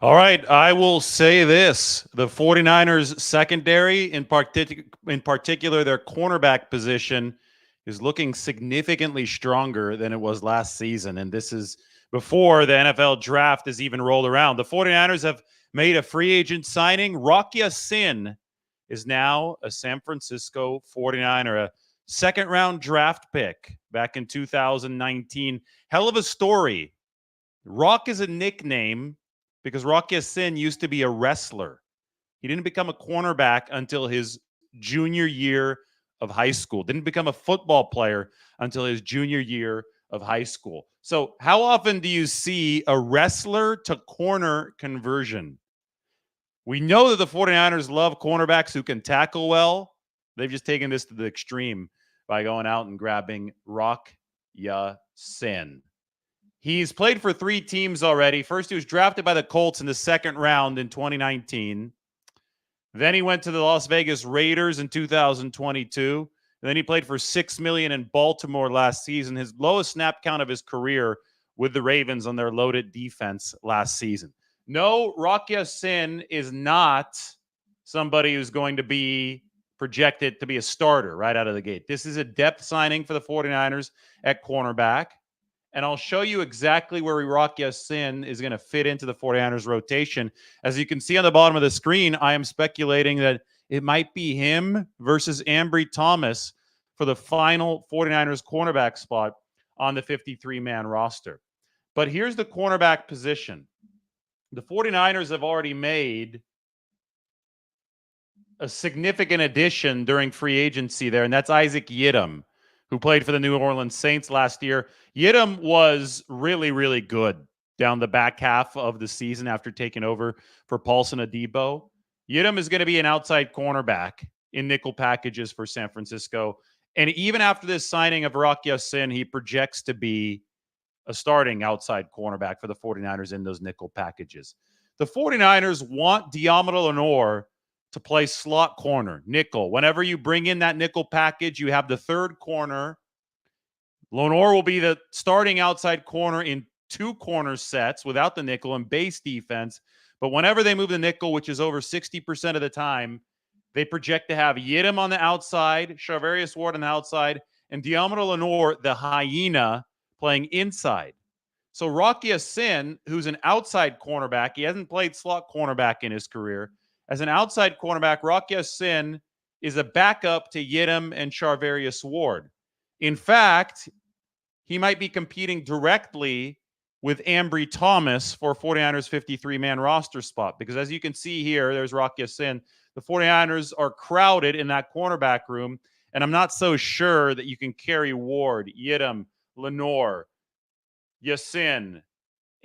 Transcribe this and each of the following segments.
All right, I will say this. The 49ers secondary, in particular their cornerback position, is looking significantly stronger than it was last season. And this is before the NFL draft has even rolled around. The 49ers have made a free agent signing. Rocky Sin is now a San Francisco 49er, a second-round draft pick back in 2019. Hell of a story. Rock is a nickname because Rocky Sin used to be a wrestler. He didn't become a cornerback until his junior year of high school. Didn't become a football player until his junior year of high school. So, how often do you see a wrestler to corner conversion? We know that the 49ers love cornerbacks who can tackle well. They've just taken this to the extreme by going out and grabbing Rock Sin. He's played for 3 teams already. First, he was drafted by the Colts in the second round in 2019. Then he went to the Las Vegas Raiders in 2022. And then he played for $6 million in Baltimore last season, his lowest snap count of his career with the Ravens on their loaded defense last season. No, Rocky Sin is not somebody who's going to be projected to be a starter right out of the gate. This is a depth signing for the 49ers at cornerback. And I'll show you exactly where Rocky Sin is going to fit into the 49ers rotation. As you can see on the bottom of the screen, I am speculating that it might be him versus Ambry Thomas for the final 49ers cornerback spot on the 53-man roster. But here's the cornerback position. The 49ers have already made a significant addition during free agency there, and that's Isaac Yiadom, who played for the New Orleans Saints last year. Yiadom was really, really good down the back half of the season after taking over for Paulson Adebo. Yiadom is going to be an outside cornerback in nickel packages for San Francisco. And even after this signing of Rocky Sin, he projects to be a starting outside cornerback for the 49ers in those nickel packages. The 49ers want Deommodore Lenoir to play slot corner, nickel. Whenever you bring in that nickel package, you have the third corner. Lenoir will be the starting outside corner in 2 corner sets without the nickel and base defense. But whenever they move the nickel, which is over 60% of the time, they project to have Yiadom on the outside, Charvarius Ward on the outside, and Deommodore Lenoir, the hyena, playing inside. So Rocky Sin, who's an outside cornerback, he hasn't played slot cornerback in his career. As an outside cornerback, Rocky Sin is a backup to Yiadom and Charvarius Ward. In fact, he might be competing directly with Ambry Thomas for 49ers 53-man roster spot. Because as you can see here, there's Rocky Sin. The 49ers are crowded in that cornerback room, and I'm not so sure that you can carry Ward, Yiadom, Lenoir, Yasin,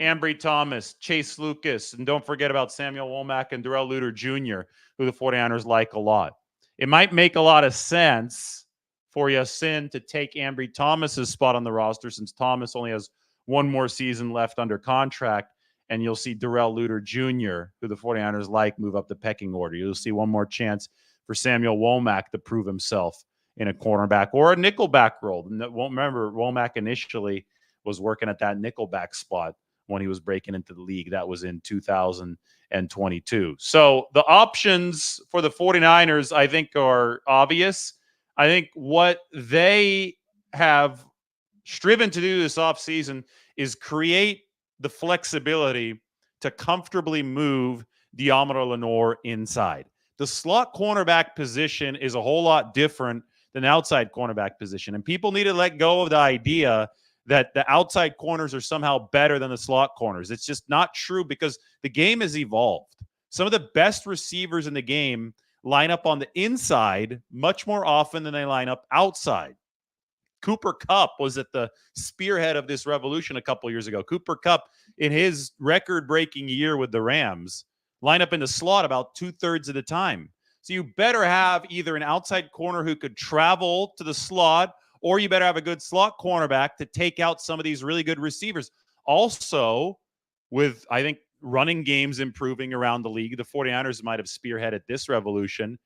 Ambry Thomas, Chase Lucas, and don't forget about Samuel Womack and Darrell Luter Jr., who the 49ers like a lot. It might make a lot of sense for Yasin to take Ambry Thomas's spot on the roster since Thomas only has 1 more season left under contract, and you'll see Darrell Luter Jr., who the 49ers like, move up the pecking order. You'll see 1 more chance for Samuel Womack to prove himself in a cornerback or a nickelback role. Remember, Womack initially was working at that nickelback spot when he was breaking into the league. That was in 2022. So the options for the 49ers, I think, are obvious. I think what they have striven to do this offseason is create the flexibility to comfortably move Deommodore Lenoir inside. The slot cornerback position is a whole lot different than outside cornerback position. And people need to let go of the idea that the outside corners are somehow better than the slot corners. It's just not true because the game has evolved. Some of the best receivers in the game line up on the inside much more often than they line up outside. Cooper Kupp was at the spearhead of this revolution a couple years ago. Cooper Kupp, in his record-breaking year with the Rams, line up in the slot about 2/3 of the time. So you better have either an outside corner who could travel to the slot, or you better have a good slot cornerback to take out some of these really good receivers. Also, with, I think, running games improving around the league, the 49ers might have spearheaded this revolution.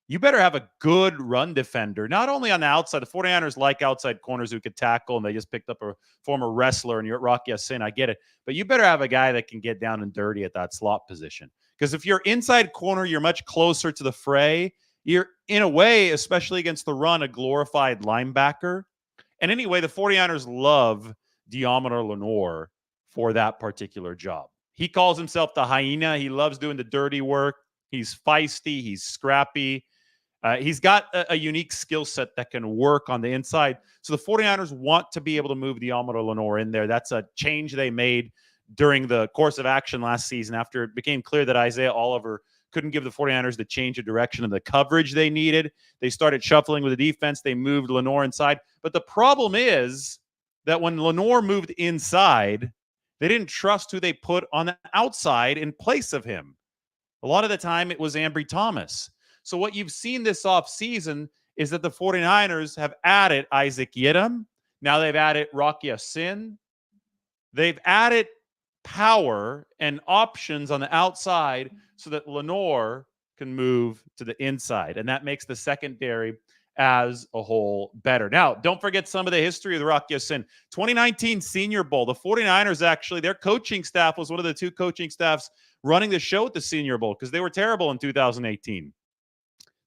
you better have a good run defender, not only on the outside. The 49ers like outside corners who could tackle, and they just picked up a former wrestler, and you're at Rocky Ya-Sin. I get it. But you better have a guy that can get down and dirty at that slot position. Because if you're inside corner, you're much closer to the fray. You're, in a way, especially against the run, a glorified linebacker. And anyway, the 49ers love Deommodore Lenoir for that particular job. He calls himself the hyena. He loves doing the dirty work. He's feisty. He's scrappy. He's got a unique skill set that can work on the inside. So the 49ers want to be able to move Deommodore Lenoir in there. That's a change they made during the course of action last season after it became clear that Isaiah Oliver couldn't give the 49ers the change of direction and the coverage they needed. They started shuffling with the defense. They moved Lenoir inside. But the problem is that when Lenoir moved inside, they didn't trust who they put on the outside in place of him. A lot of the time, it was Ambry Thomas. So what you've seen this offseason is that the 49ers have added Isaac Yiadom. Now they've added Rocky Ya-Sin. They've added power and options on the outside so that Lenoir can move to the inside. And that makes the secondary as a whole better. Now, don't forget some of the history of the Rocky Ya-Sin. 2019 Senior Bowl. The 49ers, actually, their coaching staff was one of the two coaching staffs running the show at the Senior Bowl because they were terrible in 2018.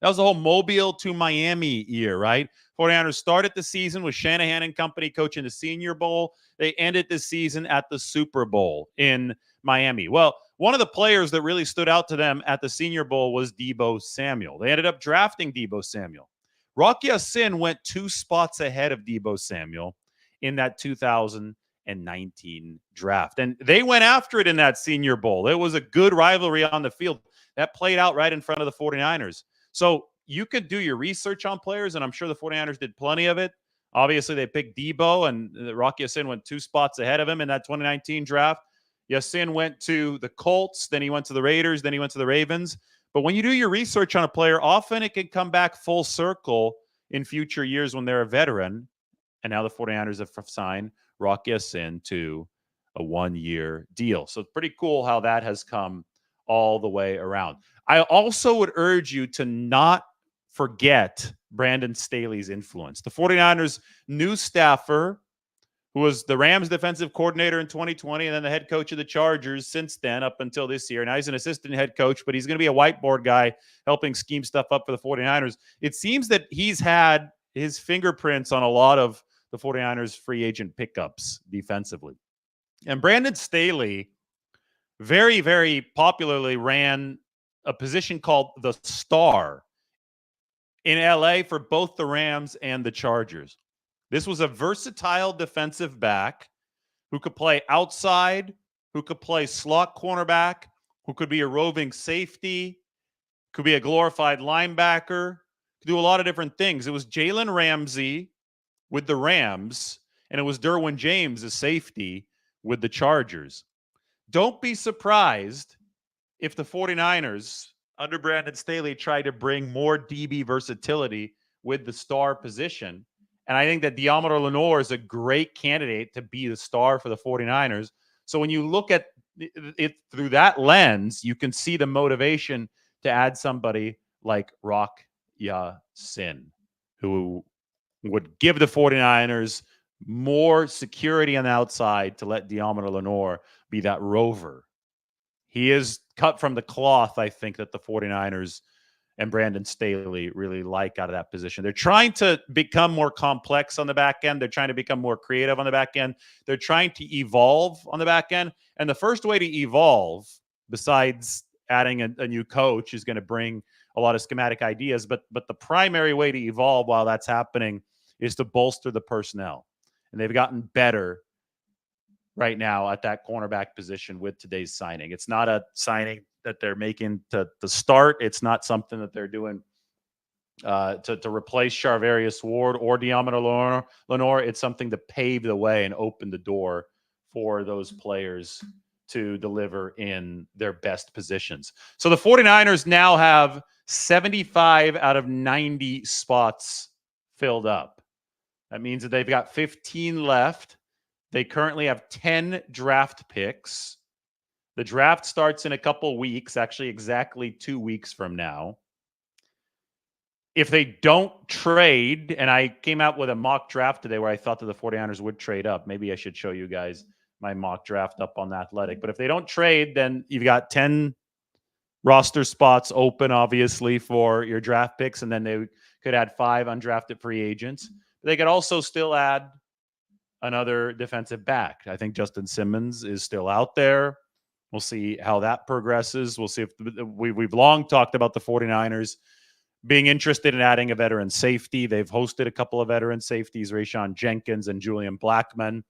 That was the whole Mobile to Miami year, right? 49ers started the season with Shanahan and company coaching the Senior Bowl. They ended the season at the Super Bowl in Miami. Well, one of the players that really stood out to them at the Senior Bowl was Deebo Samuel. They ended up drafting Deebo Samuel. Rocky Ya-Sin went 2 spots ahead of Deebo Samuel in that 2019 draft. And they went after it in that Senior Bowl. It was a good rivalry on the field. That played out right in front of the 49ers. So you could do your research on players, and I'm sure the 49ers did plenty of it. Obviously, they picked Deebo, and Rocky Ya-Sin went 2 spots ahead of him in that 2019 draft. Ya-Sin went to the Colts, then he went to the Raiders, then he went to the Ravens. But when you do your research on a player, often it can come back full circle in future years when they're a veteran. And now the 49ers have signed Rocky Ya-Sin to a 1-year deal. So it's pretty cool how that has come all the way around. I also would urge you to not forget Brandon Staley's influence. The 49ers' new staffer, who was the Rams defensive coordinator in 2020 and then the head coach of the Chargers since then up until this year. Now he's an assistant head coach, but he's going to be a whiteboard guy helping scheme stuff up for the 49ers. It seems that he's had his fingerprints on a lot of the 49ers free agent pickups defensively. And Brandon Staley very, very popularly ran a position called the Star in LA for both the Rams and the Chargers. This was a versatile defensive back who could play outside, who could play slot cornerback, who could be a roving safety, could be a glorified linebacker, could do a lot of different things. It was Jalen Ramsey with the Rams, and it was Derwin James, a safety, with the Chargers. Don't be surprised if the 49ers, under Brandon Staley, try to bring more DB versatility with the star position. And I think that Deommodore Lenoir is a great candidate to be the star for the 49ers. So when you look at it through that lens, you can see the motivation to add somebody like Rock Ya-Sin, who would give the 49ers more security on the outside to let Deommodore Lenoir be that rover. He is cut from the cloth, I think, that the 49ers and Brandon Staley really like out of that position. They're trying to become more complex on the back end. They're trying to become more creative on the back end. They're trying to evolve on the back end. And the first way to evolve, besides adding a new coach, is going to bring a lot of schematic ideas. But the primary way to evolve while that's happening is to bolster the personnel. And they've gotten better right now at that cornerback position with today's signing. It's not a signing that they're making to start. It's not something that they're doing to replace Charvarius Ward or Deommodore Lenoir. It's something to pave the way and open the door for those players to deliver in their best positions. So the 49ers now have 75 out of 90 spots filled up. That means that they've got 15 left. They currently have 10 draft picks. The draft starts in a couple weeks, actually exactly 2 weeks from now. if they don't trade, and I came out with a mock draft today where I thought that the 49ers would trade up. Maybe I should show you guys my mock draft up on The Athletic. But if they don't trade, then you've got 10 roster spots open, obviously, for your draft picks, and then they could add 5 undrafted free agents. They could also still add another defensive back. I think Justin Simmons is still out there. We'll see how that progresses. We'll see if we've long talked about the 49ers being interested in adding a veteran safety. They've hosted a couple of veteran safeties, Rayshawn Jenkins and Julian Blackman.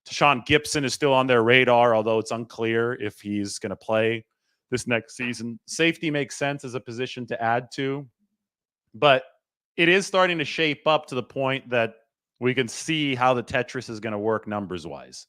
Tashawn Gibson is still on their radar, although it's unclear if he's going to play this next season. Safety makes sense as a position to add to, but it is starting to shape up to the point that we can see how the Tetris is going to work numbers-wise.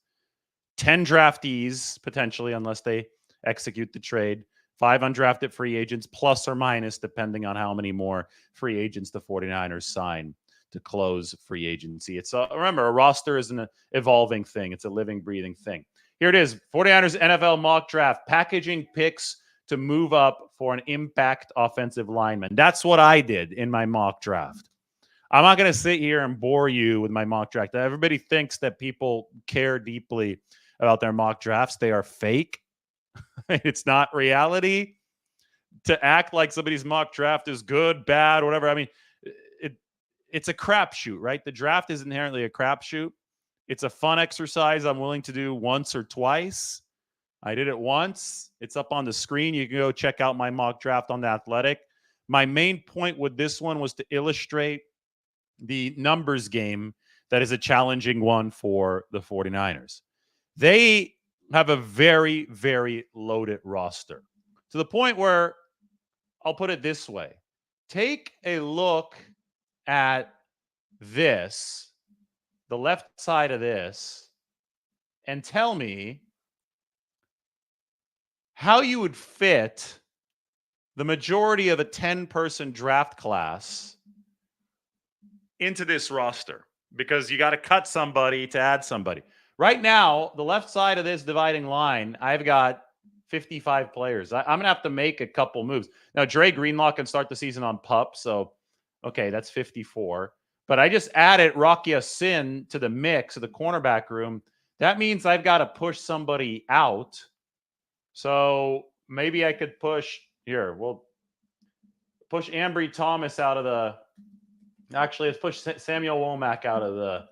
10 draftees, potentially, unless they execute the trade. 5 undrafted free agents, plus or minus, depending on how many more free agents the 49ers sign to close free agency. It's remember, a roster is an evolving thing. It's a living, breathing thing. Here it is, 49ers NFL mock draft, packaging picks to move up for an impact offensive lineman. That's what I did in my mock draft. I'm not going to sit here and bore you with my mock draft. Everybody thinks that people care deeply about their mock drafts. They are fake. It's not reality. To act like somebody's mock draft is good, bad, whatever. I mean, it's a crapshoot, right? The draft is inherently a crapshoot. It's a fun exercise I'm willing to do once or twice. I did it once. It's up on the screen. You can go check out my mock draft on The Athletic. My main point with this one was to illustrate the numbers game that is a challenging one for the 49ers. They have a very, very loaded roster to the point where I'll put it this way. Take a look at this, the left side of this, and tell me how you would fit the majority of a 10-person draft class into this roster, because you got to cut somebody to add somebody. Right now, the left side of this dividing line, I've got 55 players. I'm going to have to make a couple moves. Now, Dre Greenlaw can start the season on PUP, so, okay, that's 54. But I just added Rocky Sin to the mix of the cornerback room. That means I've got to push somebody out. So maybe I could push here. We'll push Ambry Thomas out of the. Actually, let's push Samuel Womack out of the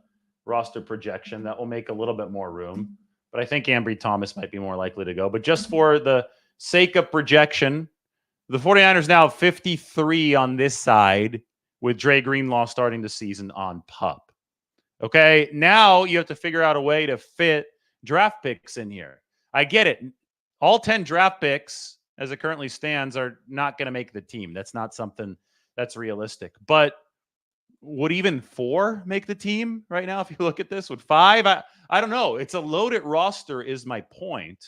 roster projection. That will make a little bit more room. But I think Ambry Thomas might be more likely to go. But just for the sake of projection, the 49ers now have 53 on this side, with Dre Greenlaw starting the season on PUP. Okay, now you have to figure out a way to fit draft picks in here. I get it. All 10 draft picks, as it currently stands, are not going to make the team. That's not something that's realistic. But would even 4 make the team right now? If you look at this, would 5? I don't know. It's a loaded roster is my point.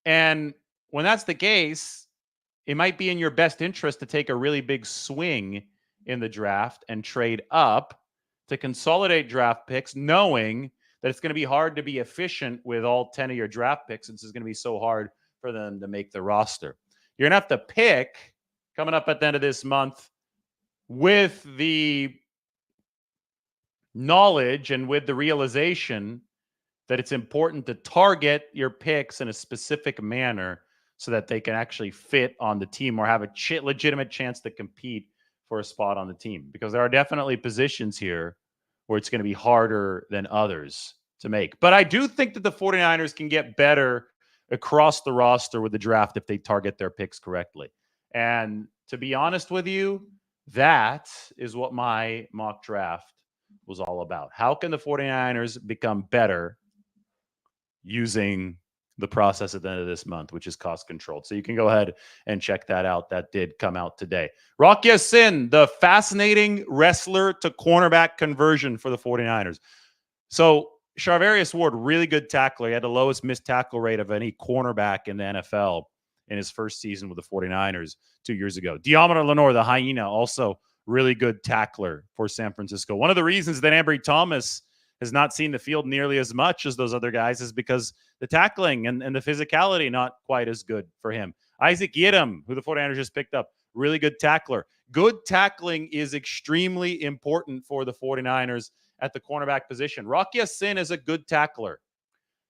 And when that's the case, it might be in your best interest to take a really big swing in the draft and trade up to consolidate draft picks, knowing that it's going to be hard to be efficient with all 10 of your draft picks, since it's going to be so hard for them to make the roster. You're going to have to pick coming up at the end of this month with the knowledge and with the realization that it's important to target your picks in a specific manner so that they can actually fit on the team or have a legitimate chance to compete for a spot on the team. Because there are definitely positions here where it's going to be harder than others to make. But I do think that the 49ers can get better across the roster with the draft if they target their picks correctly. And to be honest with you, that is what my mock draft was all about. How can the 49ers become better using the process at the end of this month, which is cost controlled? So you can go ahead and check that out. That did come out today. Rocky Sin, the fascinating wrestler to cornerback conversion for the 49ers. So Charvarius Ward, really good tackler. He had the lowest missed tackle rate of any cornerback in the NFL in his first season with the 49ers 2 years ago. Deommodore Lenoir, the hyena, also really good tackler for San Francisco. One of the reasons that Ambry Thomas has not seen the field nearly as much as those other guys is because the tackling and the physicality not quite as good for him. Isaac Yiadom, who the 49ers just picked up, really good tackler. good tackling is extremely important for the 49ers at the cornerback position. Rock Ya-Sin is a good tackler.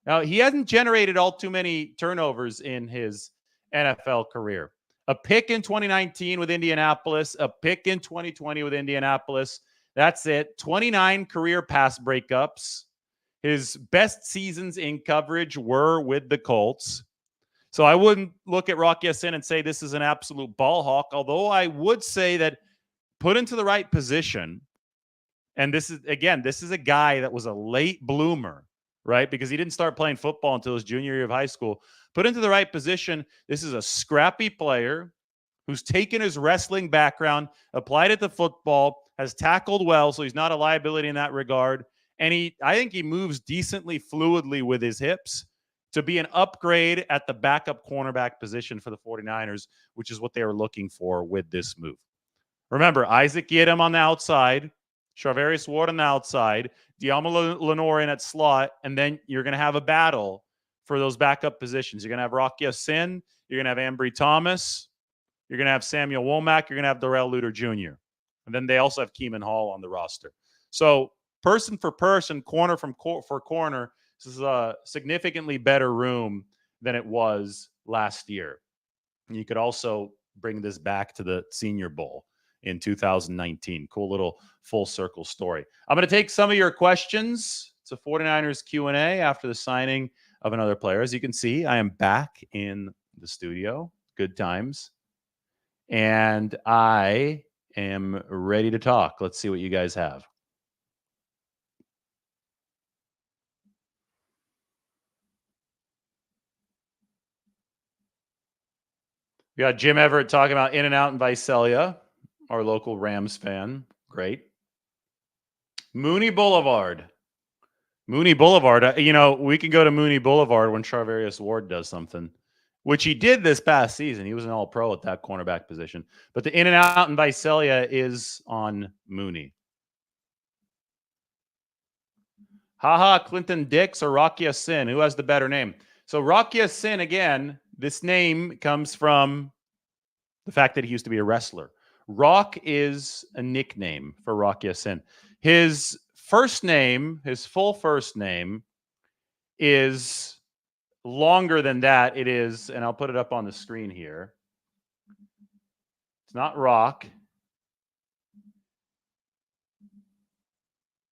Now, he hasn't generated all too many turnovers in his NFL career. A pick in 2019 with Indianapolis, a pick in 2020 with Indianapolis. That's it. 29 career pass breakups. His best seasons in coverage were with the Colts. So I wouldn't look at Rock Ya-Sin and say this is an absolute ball hawk, although I would say that put into the right position, and this is a guy that was a late bloomer, right? Because he didn't start playing football until his junior year of high school. Put into the right position, this is a scrappy player who's taken his wrestling background, applied it to football, has tackled well, so he's not a liability in that regard. And I think he moves decently fluidly with his hips to be an upgrade at the backup cornerback position for the 49ers, which is what they were looking for with this move. Remember, Isaac Yiadom on the outside, Charvarius Ward on the outside, Deommodore Lenoir in at slot, and then you're going to have a battle for those backup positions. You're going to have Rock Ya-Sin, you're going to have Ambry Thomas, you're going to have Samuel Womack, you're going to have Darrell Luter Jr. And then they also have Keeman Hall on the roster. So person for person, corner for corner, this is a significantly better room than it was last year. And you could also bring this back to the Senior Bowl in 2019. Cool little full circle story. I'm going to take some of your questions. It's a 49ers Q&A after the signing of another player. As you can see, I am back in the studio. Good times. And I am ready to talk. Let's see what you guys have. We got Jim Everett talking about In-N-Out in Visalia, our local Rams fan. Great. Mooney Boulevard. Mooney Boulevard. We can go to Mooney Boulevard when Charvarius Ward does something, which he did this past season. He was an all-pro at that cornerback position. But the In-N-Out in Visalia is on Mooney. Haha, Clinton Dix or Rock Ya-Sin? Who has the better name? So Rock Ya-Sin, again, this name comes from the fact that he used to be a wrestler. Rock is a nickname for Rock Ya-Sin. His first name, his full first name, is longer than that. It is, and I'll put it up on the screen here. It's not Rock.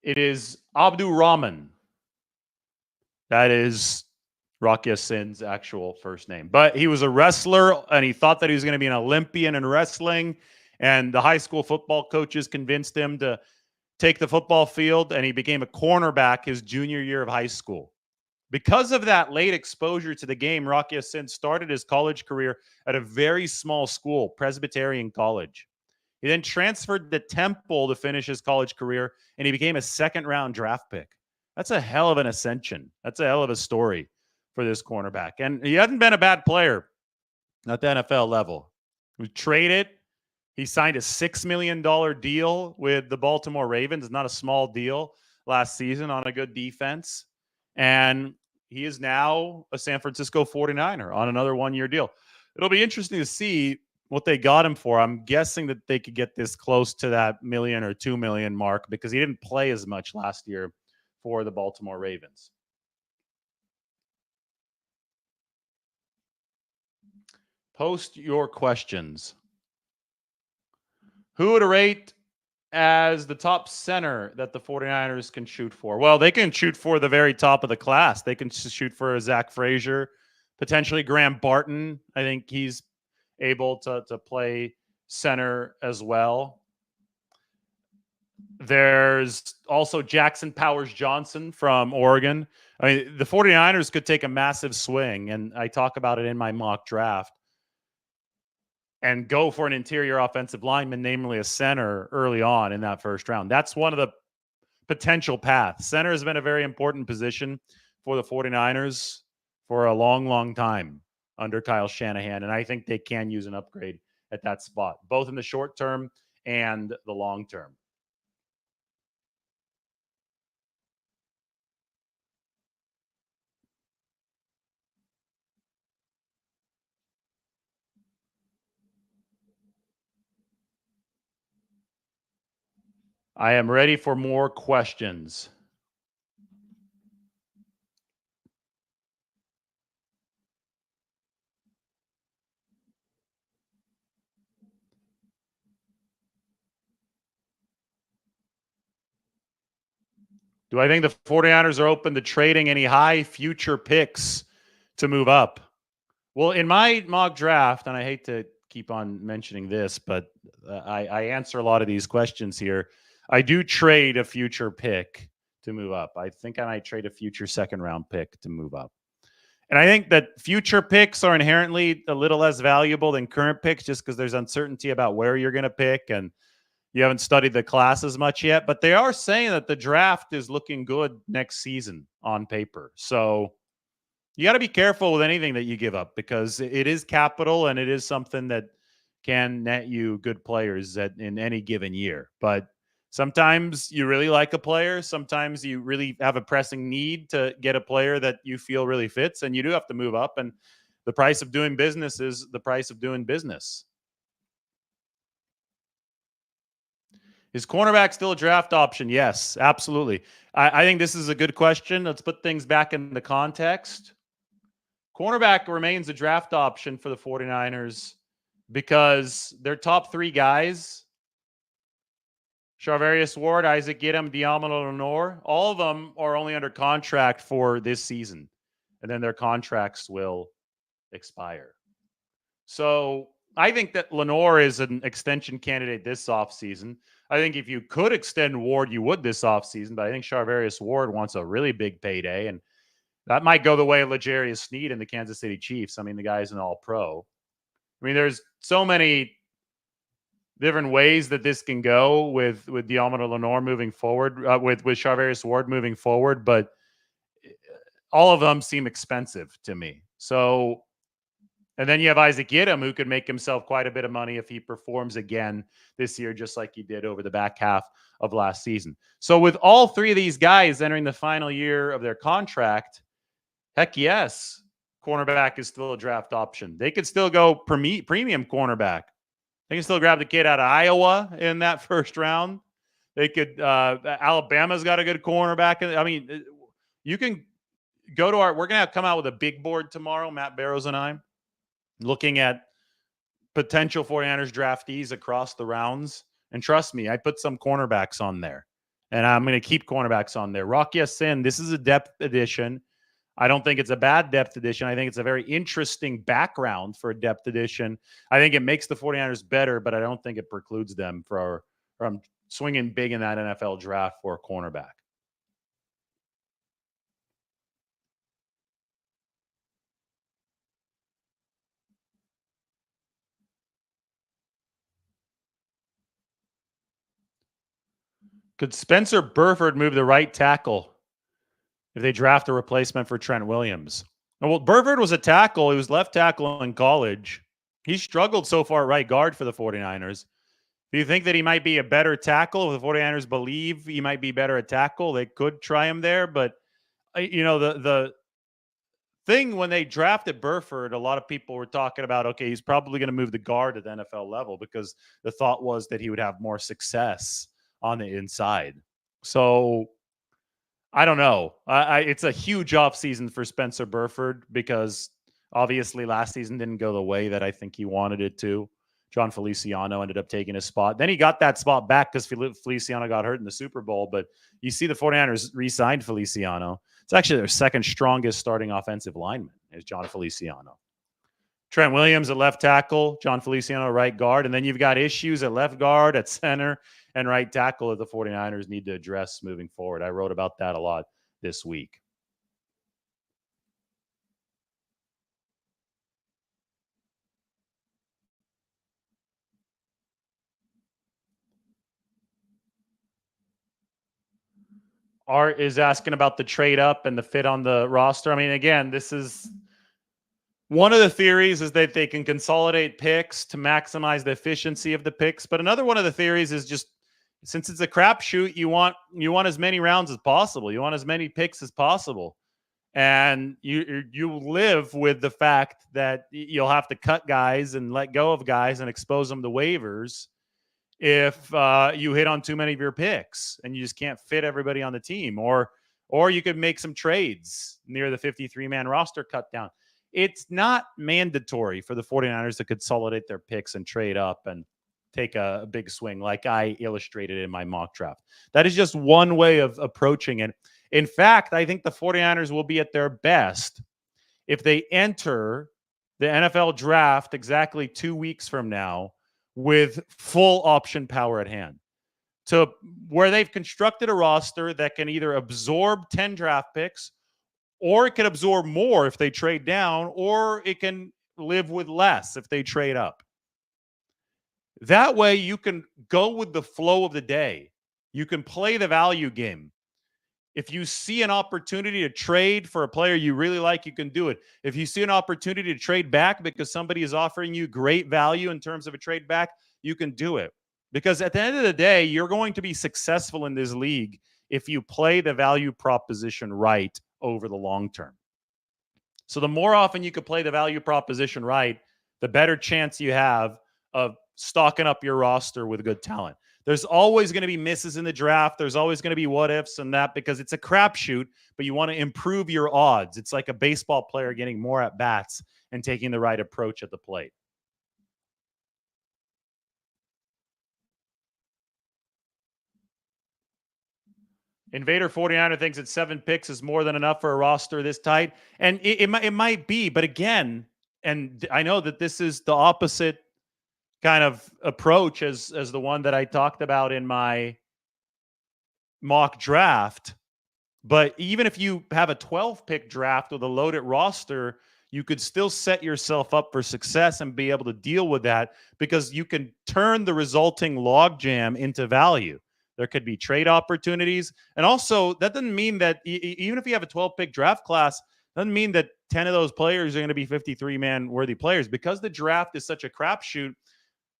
It is Abdul Rahman. That is Rock Ya-Sin's actual first name. But he was a wrestler, and he thought that he was going to be an Olympian in wrestling. And the high school football coaches convinced him to take the football field, and he became a cornerback his junior year of high school. Because of that late exposure to the game, Rock Ya-Sin started his college career at a very small school, Presbyterian College. He then transferred to Temple to finish his college career, and he became a second-round draft pick. That's a hell of an ascension. That's a hell of a story for this cornerback. And he hasn't been a bad player at the NFL level. He was traded. He signed a $6 million deal with the Baltimore Ravens. Not a small deal last season on a good defense. And he is now a San Francisco 49er on another one-year deal. It'll be interesting to see what they got him for. I'm guessing that they could get this close to that million or 2 million mark because he didn't play as much last year for the Baltimore Ravens. Post your questions. Who would rate as the top center that the 49ers can shoot for? Well, they can shoot for the very top of the class. They can shoot for Zach Frazier, potentially Graham Barton. I think he's able to play center as well. There's also Jackson Powers Johnson from Oregon. I mean, the 49ers could take a massive swing, and I talk about it in my mock draft, and go for an interior offensive lineman, namely a center, early on in that first round. That's one of the potential paths. Center has been a very important position for the 49ers for a long, long time under Kyle Shanahan, and I think they can use an upgrade at that spot, both in the short term and the long term. I am ready for more questions. Do I think the 49ers are open to trading any high future picks to move up? Well, in my mock draft, and I hate to keep on mentioning this, but I answer a lot of these questions here. I do trade a future pick to move up. I think I might trade a future second round pick to move up. And I think that future picks are inherently a little less valuable than current picks just because there's uncertainty about where you're going to pick and you haven't studied the class as much yet. But they are saying that the draft is looking good next season on paper. So you got to be careful with anything that you give up because it is capital and it is something that can net you good players in any given year. But sometimes you really like a player. Sometimes you really have a pressing need to get a player that you feel really fits, and you do have to move up. And the price of doing business is the price of doing business. Is cornerback still a draft option? Yes, absolutely. I think this is a good question. Let's put things back into context. Cornerback remains a draft option for the 49ers because their top three guys, Charvarius Ward, Isaac Yiadom, Deommodore Lenoir, all of them are only under contract for this season. And then their contracts will expire. So I think that Lenoir is an extension candidate this offseason. I think if you could extend Ward, you would this offseason. But I think Charvarius Ward wants a really big payday. And that might go the way of L'Jarius Sneed and the Kansas City Chiefs. I mean, the guy's an all-pro. I mean, there's so many different ways that this can go with Deommodore Lenoir moving forward, with Charvarius Ward moving forward, but all of them seem expensive to me. So, and then you have Isaac Yiadom, who could make himself quite a bit of money if he performs again this year, just like he did over the back half of last season. So with all three of these guys entering the final year of their contract, heck yes, cornerback is still a draft option. They could still go premium cornerback. They can still grab the kid out of Iowa in that first round. They could. Alabama's got a good cornerback. I mean, you can go to our. We're gonna come out with a big board tomorrow. Matt Barrows and I, looking at potential 49ers draftees across the rounds. And trust me, I put some cornerbacks on there, and I'm going to keep cornerbacks on there. Rock Ya-Sin, this is a depth addition. I don't think it's a bad depth addition. I think it's a very interesting background for a depth addition. I think it makes the 49ers better, but I don't think it precludes them from swinging big in that NFL draft for a cornerback. Could Spencer Burford move the right tackle if they draft a replacement for Trent Williams? Well, Burford was a tackle. He was left tackle in college. He struggled so far at right guard for the 49ers. Do you think that he might be a better tackle? If the 49ers believe he might be better at tackle, they could try him there. But, the thing when they drafted Burford, a lot of people were talking about, okay, he's probably going to move the guard at the NFL level because the thought was that he would have more success on the inside. So I don't know. It's a huge offseason for Spencer Burford because obviously last season didn't go the way that I think he wanted it to. John Feliciano ended up taking his spot. Then he got that spot back because Feliciano got hurt in the Super Bowl. But you see the 49ers re-signed Feliciano. It's actually their second strongest starting offensive lineman is John Feliciano. Trent Williams at left tackle, John Feliciano right guard. And then you've got issues at left guard, at center, and right tackle that the 49ers need to address moving forward. I wrote about that a lot this week. Art is asking about the trade up and the fit on the roster. I mean, again, this is one of the theories is that they can consolidate picks to maximize the efficiency of the picks. But another one of the theories is just since it's a crapshoot, you want as many rounds as possible. You want as many picks as possible. And you live with the fact that you'll have to cut guys and let go of guys and expose them to waivers. if you hit on too many of your picks and you just can't fit everybody on the team, or you could make some trades near the 53-man roster cut down. It's not mandatory for the 49ers to consolidate their picks and trade up and take a big swing like I illustrated in my mock draft. That is just one way of approaching it. In fact, I think the 49ers will be at their best if they enter the NFL draft exactly 2 weeks from now with full option power at hand, to where they've constructed a roster that can either absorb 10 draft picks, or it can absorb more if they trade down, or it can live with less if they trade up. That way you can go with the flow of the day. You can play the value game. If you see an opportunity to trade for a player you really like, you can do it. If you see an opportunity to trade back because somebody is offering you great value in terms of a trade back, you can do it. Because at the end of the day, you're going to be successful in this league if you play the value proposition right over the long term. So the more often you can play the value proposition right, the better chance you have of stocking up your roster with good talent. There's always going to be misses in the draft. There's always going to be what ifs and that, because it's a crapshoot, but you want to improve your odds. It's like a baseball player getting more at bats and taking the right approach at the plate. Invader 49er thinks that 7 picks is more than enough for a roster this tight. And it might be, but again, and I know that this is the opposite kind of approach as the one that I talked about in my mock draft. But even if you have a 12 pick draft with a loaded roster, you could still set yourself up for success and be able to deal with that, because you can turn the resulting logjam into value. There could be trade opportunities. And also, that doesn't mean that even if you have a 12 pick draft class, doesn't mean that 10 of those players are going to be 53-man worthy players. Because the draft is such a crapshoot,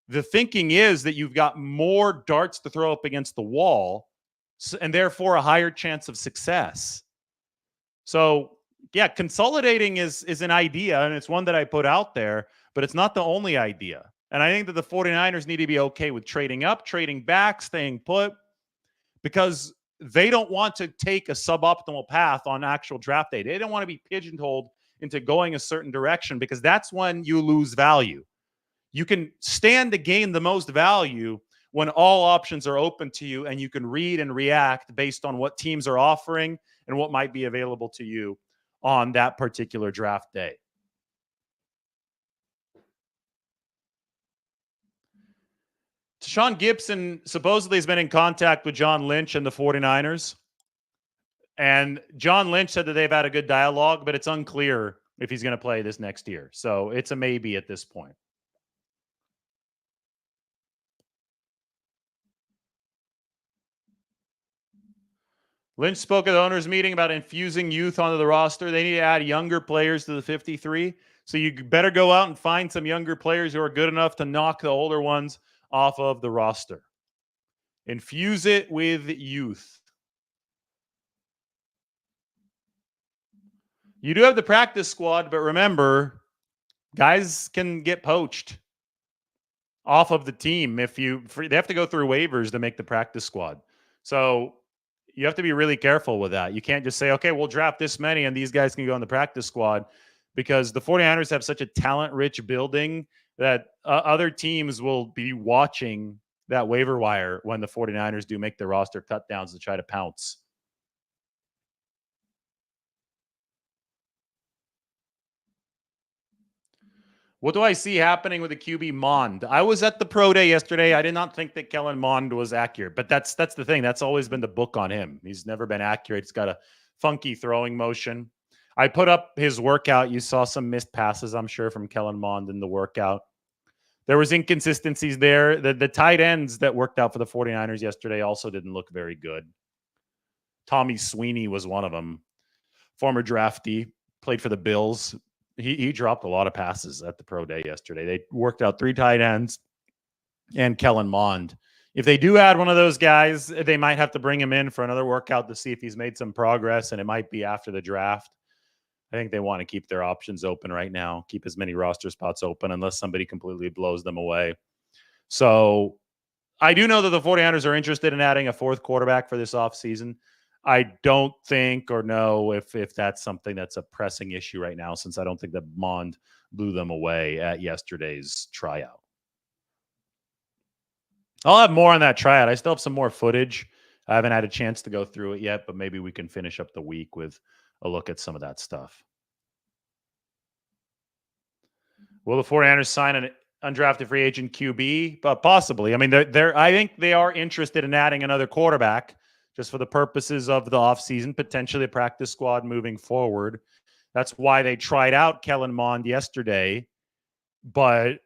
the thinking is that you've got more darts to throw up against the wall, and therefore a higher chance of success. So, yeah, consolidating is an idea, and it's one that I put out there, but it's not the only idea. And I think that the 49ers need to be okay with trading up, trading back, staying put, because they don't want to take a suboptimal path on actual draft day. They don't want to be pigeonholed into going a certain direction, because that's when you lose value. You can stand to gain the most value when all options are open to you and you can read and react based on what teams are offering and what might be available to you on that particular draft day. Sean Gibson supposedly has been in contact with John Lynch and the 49ers. And John Lynch said that they've had a good dialogue, but it's unclear if he's going to play this next year. So it's a maybe at this point. Lynch spoke at the owners' meeting about infusing youth onto the roster. They need to add younger players to the 53. So you better go out and find some younger players who are good enough to knock the older ones off of the roster. Infuse it with youth. You do have the practice squad, but remember, guys can get poached off of the team they have to go through waivers to make the practice squad. So you have to be really careful with that. You can't just say, okay, we'll draft this many and these guys can go on the practice squad, because the 49ers have such a talent-rich building that other teams will be watching that waiver wire when the 49ers do make their roster cut downs to try to pounce. What do I see happening with the QB Mond? I was at the pro day yesterday. I did not think that Kellen Mond was accurate, but that's the thing. That's always been the book on him. He's never been accurate. He's got a funky throwing motion. I put up his workout. You saw some missed passes, I'm sure, from Kellen Mond in the workout. There was inconsistencies there. The tight ends that worked out for the 49ers yesterday also didn't look very good. Tommy Sweeney was one of them. Former draftee, played for the Bills. He dropped a lot of passes at the pro day yesterday. They worked out 3 tight ends and Kellen Mond. If they do add one of those guys, they might have to bring him in for another workout to see if he's made some progress, and it might be after the draft. I think they want to keep their options open right now, keep as many roster spots open unless somebody completely blows them away. So I do know that the 49ers are interested in adding a fourth quarterback for this offseason. I don't think or know if that's something that's a pressing issue right now, since I don't think that Mond blew them away at yesterday's tryout. I'll have more on that tryout. I still have some more footage. I haven't had a chance to go through it yet, but maybe we can finish up the week with a look at some of that stuff. Will the 49ers sign an undrafted free agent QB? But possibly. I mean, I think they are interested in adding another quarterback just for the purposes of the offseason, potentially a practice squad moving forward. That's why they tried out Kellen Mond yesterday, but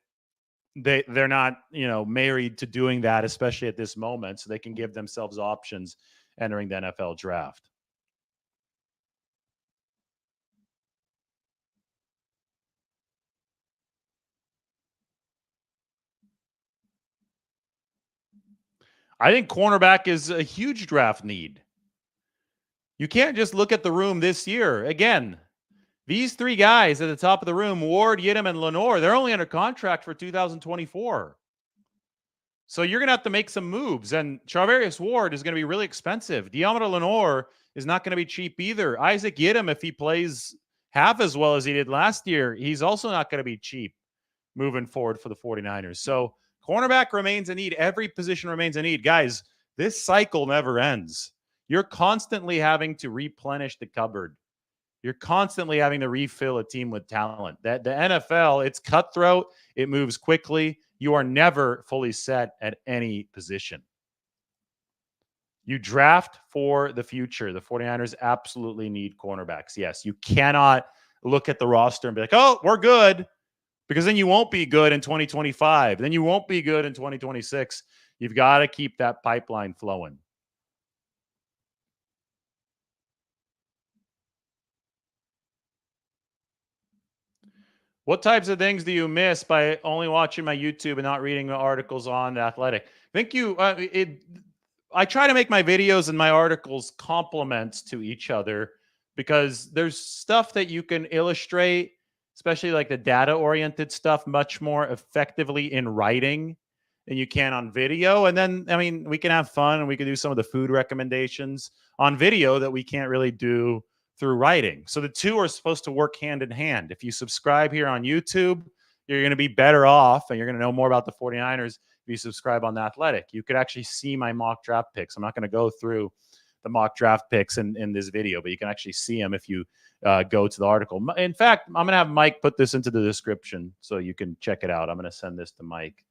they're not, married to doing that, especially at this moment, so they can give themselves options entering the NFL draft. I think cornerback is a huge draft need. You can't just look at the room this year. Again, these three guys at the top of the room, Ward, Yidam, and Lenoir, they're only under contract for 2024. So you're going to have to make some moves. And Charvarius Ward is going to be really expensive. Deommodore Lenoir is not going to be cheap either. Isaac Yidam, if he plays half as well as he did last year, he's also not going to be cheap moving forward for the 49ers. So cornerback remains a need. Every position remains a need. Guys, this cycle never ends. You're constantly having to replenish the cupboard. You're constantly having to refill a team with talent. That the NFL, it's cutthroat. It moves quickly. You are never fully set at any position. You draft for the future. The 49ers absolutely need cornerbacks. Yes, you cannot look at the roster and be like, oh, we're good, because then you won't be good in 2025. Then you won't be good in 2026. You've got to keep that pipeline flowing. What types of things do you miss by only watching my YouTube and not reading the articles on The Athletic? Thank you. I try to make my videos and my articles complements to each other, because there's stuff that you can illustrate, especially like the data-oriented stuff, much more effectively in writing than you can on video. And then, I mean, we can have fun and we can do some of the food recommendations on video that we can't really do through writing. So the two are supposed to work hand in hand. If you subscribe here on YouTube, you're going to be better off and you're going to know more about the 49ers if you subscribe on The Athletic. You could actually see my mock draft picks. I'm not going to go through the mock draft picks in this video, but you can actually see them if you go to the article. In fact, I'm going to have Mike put this into the description so you can check it out. I'm going to send this to Mike.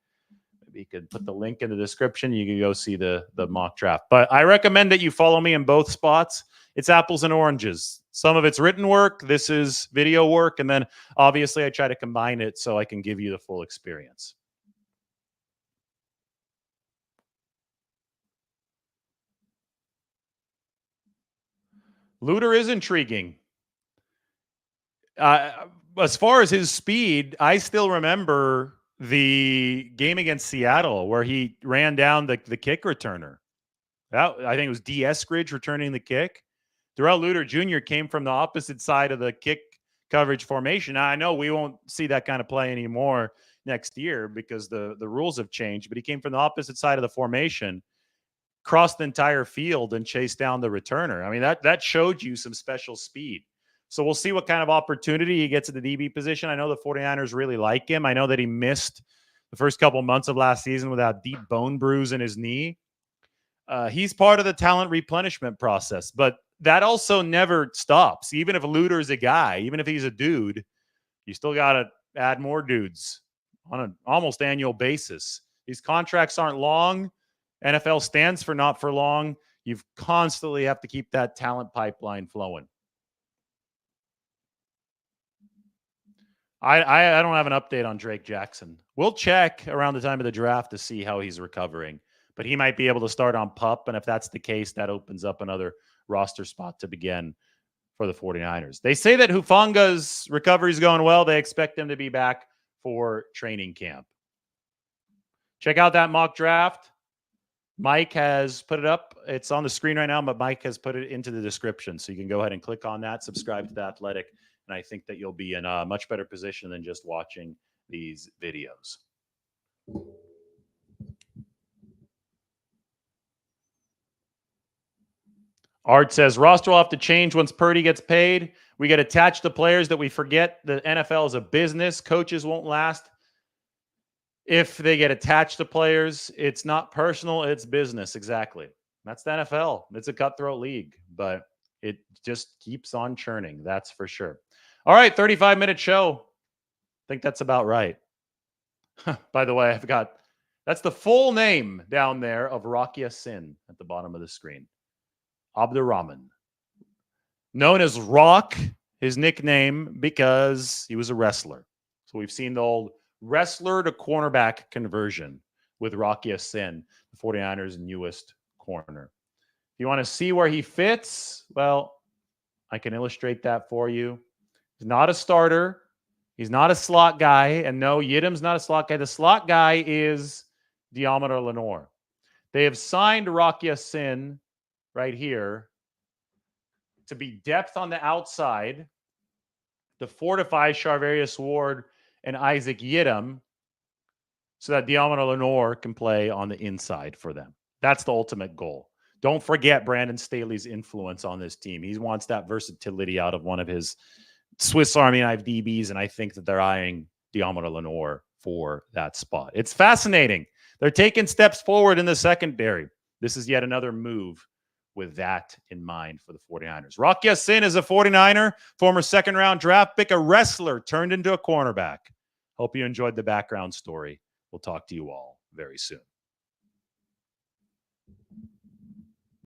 Maybe you could put the link in the description. You can go see the mock draft. But I recommend that you follow me in both spots. It's apples and oranges. Some of it's written work. This is video work. And then obviously I try to combine it so I can give you the full experience. Luter is intriguing. As far as his speed, I still remember the game against Seattle where he ran down the kick returner. I think it was D. Eskridge returning the kick. Darrell Luter Jr. came from the opposite side of the kick coverage formation. Now, I know we won't see that kind of play anymore next year because the rules have changed, but he came from the opposite side of the formation, crossed the entire field, and chased down the returner. I mean, that showed you some special speed. So we'll see what kind of opportunity he gets at the DB position. I know the 49ers really like him. I know that he missed the first couple months of last season with that deep bone bruise in his knee. He's part of the talent replenishment process, but that also never stops. Even if Luter is a guy, even if he's a dude, you still got to add more dudes on an almost annual basis. These contracts aren't long. NFL stands for not for long. You constantly have to keep that talent pipeline flowing. I don't have an update on Drake Jackson. We'll check around the time of the draft to see how he's recovering, but he might be able to start on PUP. And if that's the case, that opens up another roster spot to begin for the 49ers. They say that Hufanga's recovery is going well. They expect him to be back for training camp. Check out that mock draft. Mike has put it up. It's on the screen right now, but Mike has put it into the description. So you can go ahead and click on that, subscribe to The Athletic, and I think that you'll be in a much better position than just watching these videos. Art says roster will have to change once Purdy gets paid. We get attached to players that we forget the NFL is a business. Coaches won't last if they get attached to players. It's not personal, it's business. Exactly. That's the NFL. It's a cutthroat league, but it just keeps on churning. That's for sure. All right, 35-minute show. I think that's about right. By the way, I forgot. That's the full name down there of Rocky Sin at the bottom of the screen. Abdurrahman. Known as Rock, his nickname, because he was a wrestler. So we've seen the old wrestler to cornerback conversion with Rocky Sin, the 49ers' newest corner. If you want to see where he fits, well, I can illustrate that for you. He's not a starter. He's not a slot guy. And no, Yidim's not a slot guy. The slot guy is Deommodore Lenoir. They have signed Rocky Sin right here to be depth on the outside to fortify Charvarius Ward and Isaac Yidim so that Deommodore Lenoir can play on the inside for them. That's the ultimate goal. Don't forget Brandon Staley's influence on this team. He wants that versatility out of one of his Swiss Army knife DBs, and I think that they're eyeing Deommodore Lenoir for that spot. It's fascinating. They're taking steps forward in the secondary. This is yet another move with that in mind for the 49ers. Rocky Sin is a 49er, former second-round draft pick, a wrestler turned into a cornerback. Hope you enjoyed the background story. We'll talk to you all very soon.